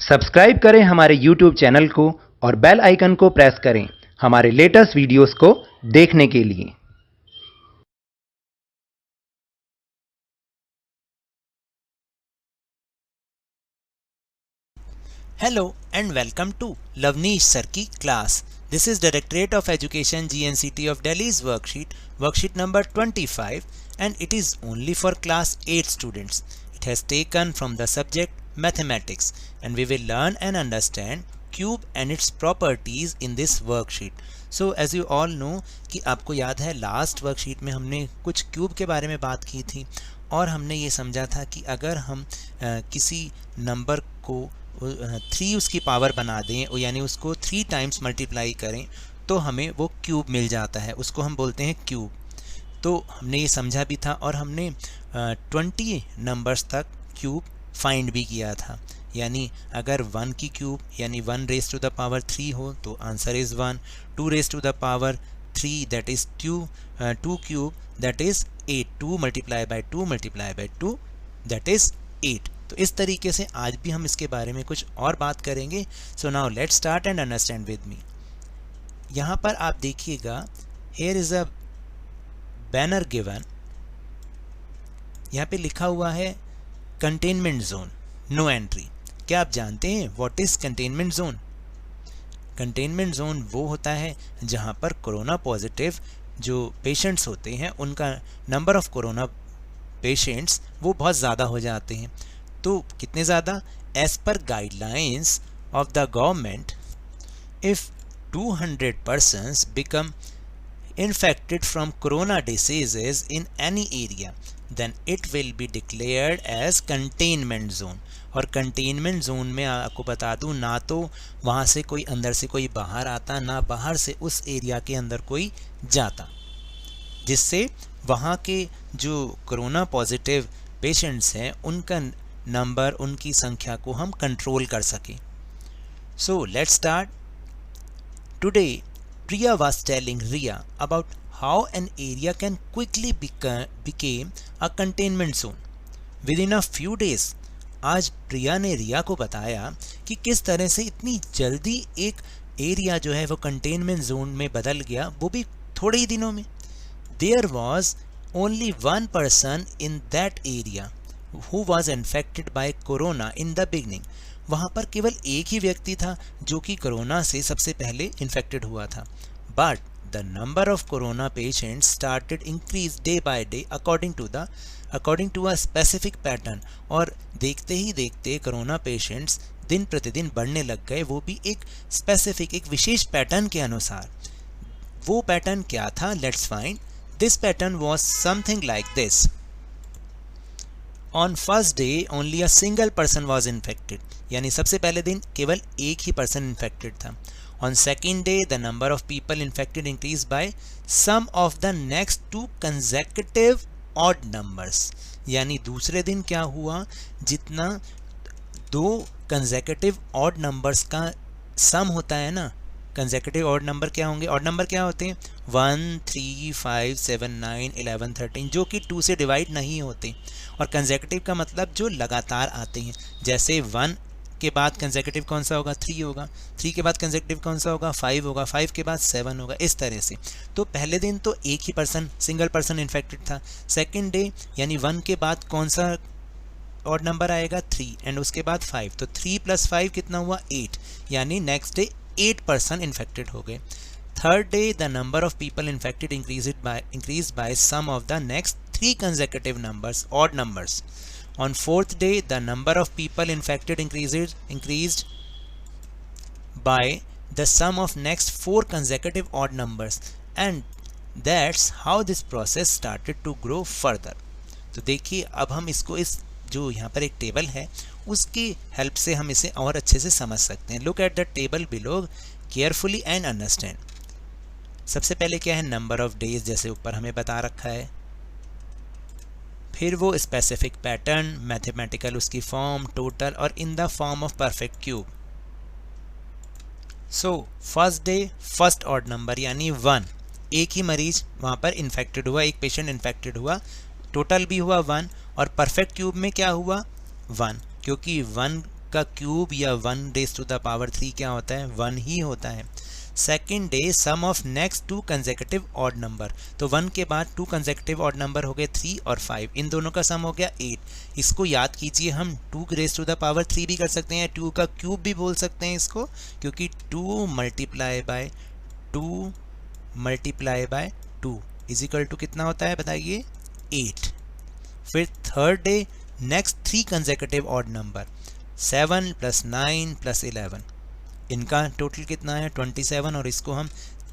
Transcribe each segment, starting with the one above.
Subscribe करें हमारे YouTube channel को और बेल आइकन को प्रेस करें हमारे लेटेस्ट वीडियोस को देखने के लिए। Hello and welcome to Lavneesh Sir की class. This is Directorate of Education GNCT of Delhi's worksheet number 25, and it is only for class 8 students. It has taken from the subject mathematics, and we will learn and understand cube and its properties in this worksheet. So as you all know कि आपको याद है last worksheet में हमने कुछ cube के बारे में बात की थी और हमने ये समझा था कि अगर हम किसी नंबर को 3 उसकी पावर बना दें यानी उसको 3 टाइम्स मल्टीप्लाई करें तो हमें वो क्यूब मिल जाता है, उसको हम बोलते हैं क्यूब। तो हमने ये समझा भी था और हमने 20 नंबर्स तक क्यूब फाइंड भी किया था। यानी अगर 1 की क्यूब यानी 1 रेज़ टू द पावर 3 हो तो answer is 1, 2 raise to the power 3 that is 2 cube that is 8, 2 multiply by 2 that is 8। तो इस तरीके से आज भी हम इसके बारे में कुछ और बात करेंगे। So now let's start and understand with me. यहाँ पर आप देखिएगा here is a banner given, यहाँ पे लिखा हुआ है कंटेनमेंट जोन, नो एंट्री। क्या आप जानते हैं what is containment zone? Containment zone वो होता है जहाँ पर कोरोना पॉजिटिव जो पेशेंट्स होते हैं उनका नंबर ऑफ कोरोना पेशेंट्स वो बहुत ज़्यादा हो जाते हैं। तो कितने ज़्यादा? As per guidelines of the government, if 200 persons become infected from corona diseases in any area, then it will be declared as containment zone। और कंटेनमेंट जोन में आपको बता दूं ना तो वहाँ से कोई अंदर से कोई बाहर आता ना बाहर से उस एरिया के अंदर कोई जाता, जिससे वहाँ के जो कोरोना पॉजिटिव पेशेंट्स हैं उनका नंबर, उनकी संख्या को हम कंट्रोल कर सकें। So let's start. Today Priya was telling Ria about how an area can quickly became a containment zone within a few days। आज प्रिया ने रिया को बताया कि किस तरह से इतनी जल्दी एक एरिया जो है वो कंटेनमेंट जोन में बदल गया, वो भी थोड़े ही दिनों में। There was only one person in that area who was infected by corona in the beginning। वहाँ पर केवल एक ही व्यक्ति था जो कि कोरोना से सबसे पहले इन्फेक्टेड हुआ था। But the number of corona patients started increase day by day according to a specific pattern. और देखते ही देखते कोरोना पेशेंट्स दिन प्रतिदिन बढ़ने लग गए, वो भी एक स्पेसिफिक, एक विशेष पैटर्न के अनुसार। वो पैटर्न क्या था? Let's find. This pattern was something like this. On first day only a single person was infected, यानी सबसे पहले दिन केवल एक ही पर्सन इन्फेक्टेड था। On second day the number of people infected increase by sum of the next 2 consecutive odd numbers. यानी दूसरे दिन क्या हुआ, जितना 2 कंसेक्यूटिव ऑड नंबर्स का सम होता है ना, कंसेक्यूटिव ऑड नंबर क्या होंगे? ऑड नंबर क्या होते हैं? 1, 3, 5, 7, 9, 11, 13, जो कि 2 से डिवाइड नहीं होते। और कंसेक्यूटिव का मतलब जो लगातार आते हैं, जैसे 1 के बाद कंसेक्यूटिव कौन सा होगा? 3 होगा, 3 के बाद कंसेक्यूटिव कौन सा होगा? 5 होगा, 5 के बाद 7 होगा, इस तरह से। तो पहले दिन तो एक ही पर्सन, सिंगल पर्सन इन्फेक्टेड था। सेकेंड डे यानी 1 के बाद कौन सा ऑड नंबर आएगा? 3, एंड उसके बाद 5। तो 3 + 5 कितना हुआ? 8, यानी नेक्स्ट डे 8 पर्सन इन्फेक्टेड हो गए। Third day the number of people infected increased by sum of the next 3 consecutive numbers, odd numbers। On fourth day the number of people infected increased by the sum of next 4 consecutive odd numbers, and that's how this process started to grow further। तो देखिए अब हम इसको, इस जो यहाँ पर एक टेबल है उसकी हेल्प से हम इसे और अच्छे से समझ सकते हैं। Look at the table below carefully and understand. सबसे पहले क्या है? नंबर ऑफ डेज, जैसे ऊपर हमें बता रखा है। फिर वो स्पेसिफिक पैटर्न, मैथमेटिकल उसकी फॉर्म, टोटल, और in the form of perfect cube. So first day first odd number यानी 1, एक ही मरीज वहाँ पर इन्फेक्टेड हुआ, एक पेशेंट इन्फेक्टेड हुआ, टोटल भी हुआ 1, और परफेक्ट क्यूब में क्या हुआ? 1, क्योंकि 1 का क्यूब या 1 रेज़ टू द पावर 3 क्या होता है, 1 ही होता है। Second day sum of next 2 consecutive odd number, तो 1 के बाद 2 कंसेक्यूटिव ऑड नंबर हो गए 3 और 5, इन दोनों का सम हो गया 8। इसको याद कीजिए, हम 2 रेज़ टू द पावर 3 भी कर सकते हैं, 2 का क्यूब भी बोल सकते हैं इसको, क्योंकि 2 multiply by 2 multiply by 2 is equal to कितना होता है बताइए, 8। फिर third day next 3 consecutive odd number 7 + 9 + 11, इनका टोटल कितना है 27, और इसको हम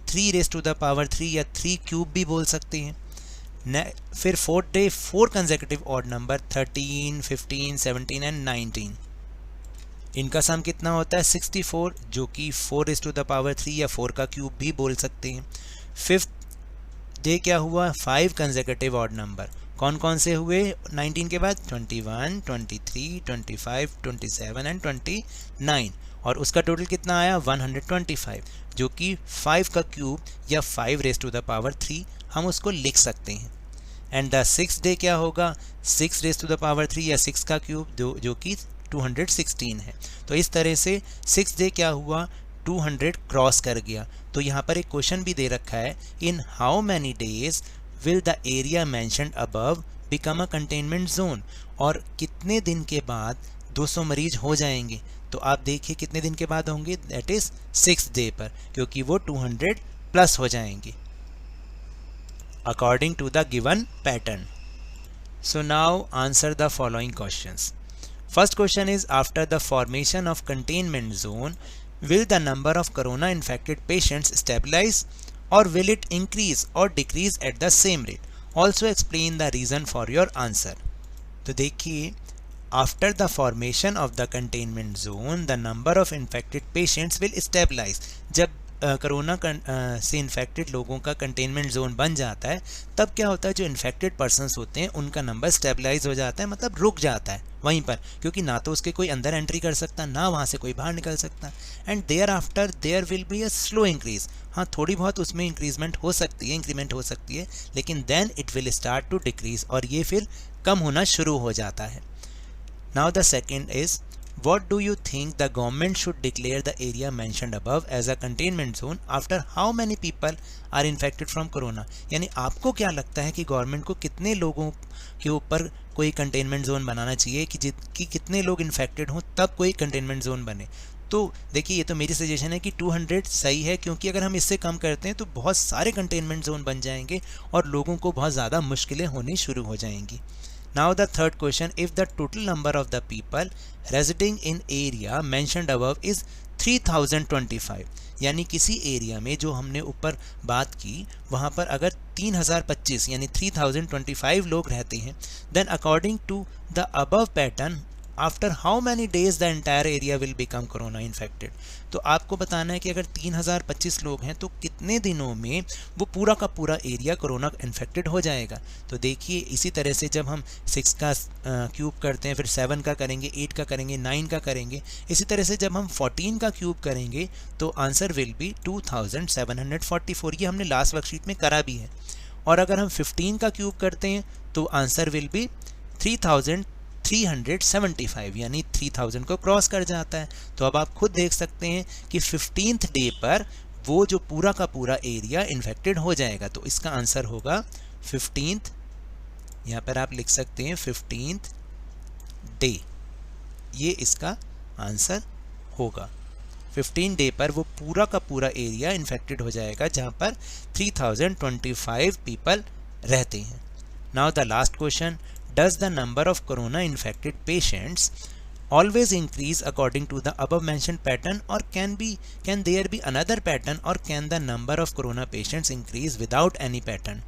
3 रेज़ टू द पावर 3 या 3 क्यूब भी बोल सकते हैं। फिर fourth day 4 consecutive odd number 13, 15, 17 and 19, इनका सम कितना होता है 64, जो कि 4 रेज़ टू द पावर 3 या 4 का क्यूब भी बोल सकते हैं। फिफ्थ डे क्या हुआ, 5 कंसेक्यूटिव ऑड नंबर, कौन कौन से हुए 19 के बाद, 21, 23, 25, 27 एंड 29, और उसका टोटल कितना आया 125, जो कि 5 का क्यूब या 5 रेज़ टू द पावर 3 हम उसको लिख सकते हैं। एंड द 6th डे क्या होगा, 6 रेज़ टू द पावर 3 या 6 का क्यूब जो कि 216 है। तो इस तरह से 6th डे क्या हुआ, 200 क्रॉस कर गया। तो यहाँ पर एक क्वेश्चन भी दे रखा है, in how many days will the area mentioned above become a containment zone, और कितने दिन के बाद 200 मरीज हो जाएंगे। तो आप देखिए कितने दिन के बाद होंगे, दैट इज 6th डे पर, क्योंकि वो 200 प्लस हो जाएंगे according to the given pattern. So now answer the following questions. First question is, after the formation of containment zone will the number of corona infected patients stabilize, or will it increase or decrease at the same rate? Also explain the reason for your answer. तो देखिए, after the formation of the containment zone the number of infected patients will stabilize। जब corona से infected लोगों का containment zone बन जाता है, तब क्या होता है, जो इन्फेक्टेड पर्सनस होते हैं उनका नंबर स्टेबलाइज हो जाता है, मतलब रुक जाता है वहीं पर, क्योंकि ना तो उसके कोई अंदर एंट्री कर सकता, ना वहाँ से कोई बाहर निकल सकता। And thereafter there will be a slow increase, हाँ थोड़ी बहुत उसमें इंक्रीजमेंट हो सकती है, इंक्रीमेंट हो सकती है, लेकिन then it will start to decrease, और ये फिर कम होना शुरू हो जाता है। Now the second is, what do you think the government should declare the area mentioned above as a containment zone after how many people are infected from corona? यानी आपको क्या लगता है कि गवर्नमेंट को कितने लोगों के ऊपर कोई कंटेनमेंट जोन बनाना चाहिए कि कितने लोग इन्फेक्टेड हों तब कोई कंटेनमेंट जोन बने। तो देखिए, ये तो मेरी सजेशन है कि 200 सही है, क्योंकि अगर हम इससे कम करते हैं तो बहुत सारे कंटेनमेंट जोन बन जाएंगे और लोगों को बहुत ज़्यादा मुश्किलें होनी शुरू हो जाएंगी। Now the third question, if the total number of the people residing in area mentioned above is 3025, यानी किसी एरिया में जो हमने ऊपर बात की वहाँ पर अगर 3025 यानी 3025 लोग रहते हैं, then according to the above pattern after how many days the entire area will become corona infected? तो आपको बताना है कि अगर 3025 लोग हैं तो कितने दिनों में वो पूरा का पूरा एरिया कोरोना इन्फेक्टेड हो जाएगा। तो देखिए, इसी तरह से जब हम 6 का क्यूब करते हैं, फिर 7 का करेंगे, 8 का करेंगे, 9 का करेंगे, इसी तरह से जब हम 14 का क्यूब करेंगे तो आंसर विल बी 2744। ये हमने लास्ट वर्कशीट में करा भी है। और अगर हम 15 का क्यूब करते हैं तो आंसर विल बी 3375, यानी 3000 को क्रॉस कर जाता है। तो अब आप खुद देख सकते हैं कि 15th डे पर वो जो पूरा का पूरा एरिया इन्फेक्टेड हो जाएगा। तो इसका आंसर होगा 15th, यहाँ पर आप लिख सकते हैं 15th डे, ये इसका आंसर होगा। 15 डे पर वो पूरा का पूरा एरिया इन्फेक्टेड हो जाएगा जहाँ पर 3025 पीपल रहते हैं। Now the last question, does the number of corona infected patients always increase according to the above mentioned pattern, or can there be another pattern, or can the number of corona patients increase without any pattern?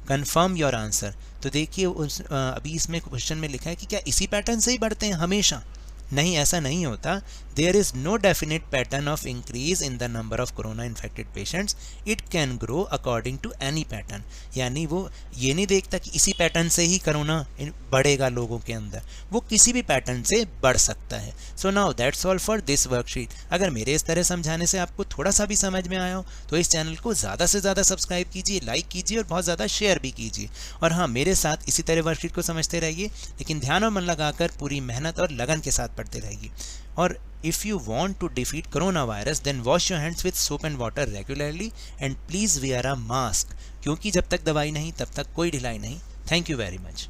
Confirm your answer। तो देखिए, अभी इसमें question में लिखा है कि क्या इसी पैटर्न से ही बढ़ते हैं हमेशा। नहीं, ऐसा नहीं होता। There is no definite pattern of increase in the number of corona infected patients, it can grow according to any pattern. यानी वो ये नहीं देखता कि इसी पैटर्न से ही कोरोना बढ़ेगा लोगों के अंदर, वो किसी भी पैटर्न से बढ़ सकता है। So now that's all for this worksheet. अगर मेरे इस तरह समझाने से आपको थोड़ा सा भी समझ में आया हो तो इस चैनल को ज़्यादा से ज़्यादा सब्सक्राइब कीजिए, लाइक कीजिए और बहुत ज़्यादा शेयर भी कीजिए। और हाँ, मेरे साथ इसी तरह वर्कशीट को समझते रहिए, लेकिन ध्यान और मन लगाकर पूरी मेहनत और लगन के साथ पढ़ते रहिए। और if you want to defeat coronavirus then wash your hands with soap and water regularly and please wear a mask, क्योंकि जब तक दवाई नहीं तब तक कोई ढिलाई नहीं. Thank you very much.